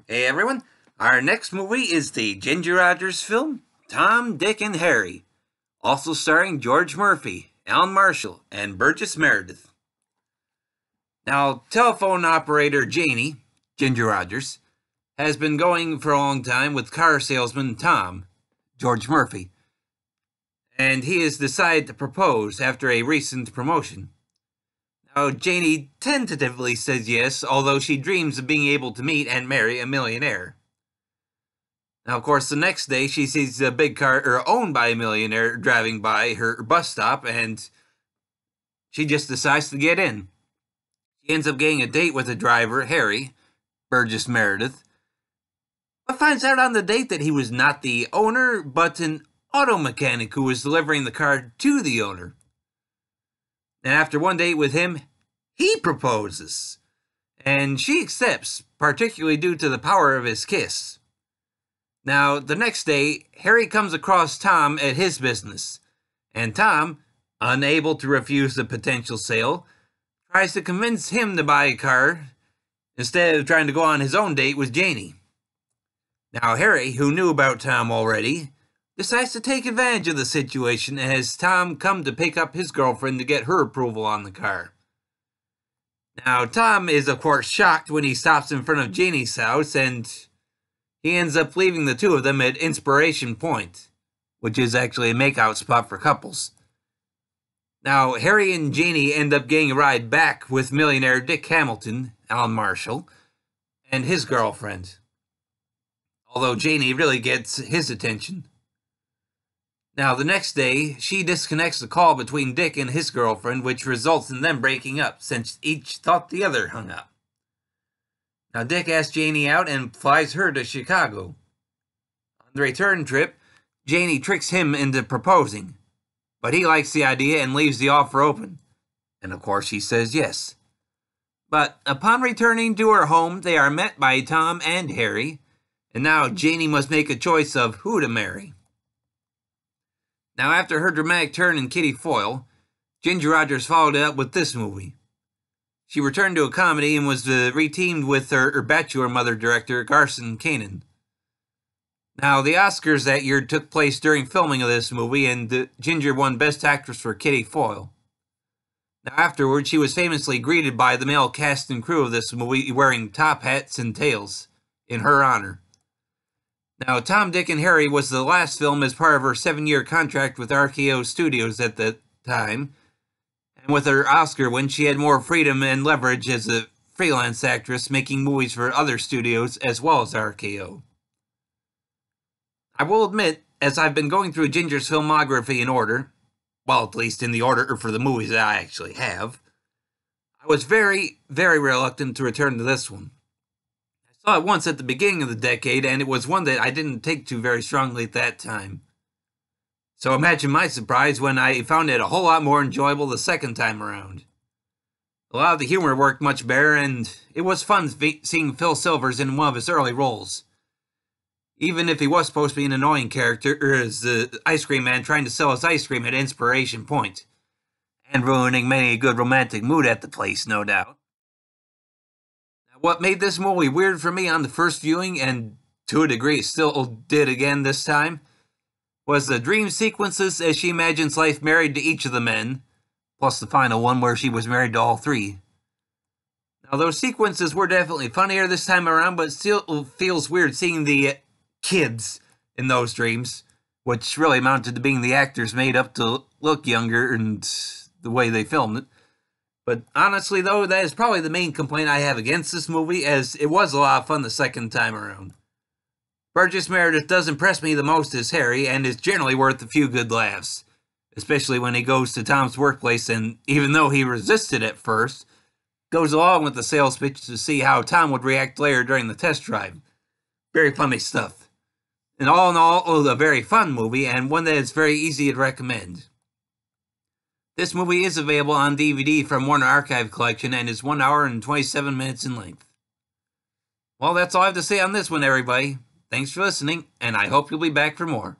Hey everyone, our next movie is the Ginger Rogers film, Tom, Dick, and Harry, also starring George Murphy, Alan Marshall, and Burgess Meredith. Now, telephone operator Janie, Ginger Rogers, has been going for a long time with car salesman Tom, George Murphy, and he has decided to propose after a recent promotion. Now, Janie tentatively says yes, although she dreams of being able to meet and marry a millionaire. Now, of course, the next day she sees a big car owned by a millionaire driving by her bus stop, and she just decides to get in. She ends up getting a date with the driver, Harry, Burgess Meredith, but finds out on the date that he was not the owner, but an auto mechanic who was delivering the car to the owner. And after one date with him, he proposes, and she accepts, particularly due to the power of his kiss. Now, the next day, Harry comes across Tom at his business, and Tom, unable to refuse the potential sale, tries to convince him to buy a car instead of trying to go on his own date with Janie. Now, Harry, who knew about Tom already, decides to take advantage of the situation as Tom comes to pick up his girlfriend to get her approval on the car. Now, Tom is, of course, shocked when he stops in front of Janie's house, and he ends up leaving the two of them at Inspiration Point, which is actually a makeout spot for couples. Now, Harry and Janie end up getting a ride back with millionaire Dick Hamilton, Alan Marshall, and his girlfriend. Although Janie really gets his attention. Now, the next day, she disconnects the call between Dick and his girlfriend, which results in them breaking up, since each thought the other hung up. Now, Dick asks Janie out and flies her to Chicago. On the return trip, Janie tricks him into proposing, but he likes the idea and leaves the offer open. And of course, he says yes. But upon returning to her home, they are met by Tom and Harry, and now Janie must make a choice of who to marry. Now, after her dramatic turn in Kitty Foyle, Ginger Rogers followed it up with this movie. She returned to a comedy and was reteamed with her Bachelor Mother director, Garson Kanin. Now, the Oscars that year took place during filming of this movie, and Ginger won Best Actress for Kitty Foyle. Now, afterwards, she was famously greeted by the male cast and crew of this movie wearing top hats and tails in her honor. Now, Tom, Dick, and Harry was the last film as part of her 7-year contract with RKO Studios at the time, and with her Oscar win, she had more freedom and leverage as a freelance actress, making movies for other studios as well as RKO. I will admit, as I've been going through Ginger's filmography in order, well, at least in the order for the movies that I actually have, I was very, very reluctant to return to this one. I saw it once at the beginning of the decade, and it was one that I didn't take to very strongly at that time. So imagine my surprise when I found it a whole lot more enjoyable the second time around. A lot of the humor worked much better, and it was fun seeing Phil Silvers in one of his early roles. Even if he was supposed to be an annoying character as the ice cream man trying to sell his ice cream at Inspiration Point, and ruining many a good romantic mood at the place, no doubt. What made this movie weird for me on the first viewing, and to a degree still did again this time, was the dream sequences as she imagines life married to each of the men, plus the final one where she was married to all three. Now, those sequences were definitely funnier this time around, but still feels weird seeing the kids in those dreams, which really amounted to being the actors made up to look younger and the way they filmed it. But honestly, though, that is probably the main complaint I have against this movie, as it was a lot of fun the second time around. Burgess Meredith does impress me the most as Harry, and is generally worth a few good laughs, especially when he goes to Tom's workplace and, even though he resisted at first, goes along with the sales pitch to see how Tom would react later during the test drive. Very funny stuff. And all in all, a very fun movie, and one that is very easy to recommend. This movie is available on DVD from Warner Archive Collection and is 1 hour and 27 minutes in length. Well, that's all I have to say on this one, everybody. Thanks for listening, and I hope you'll be back for more.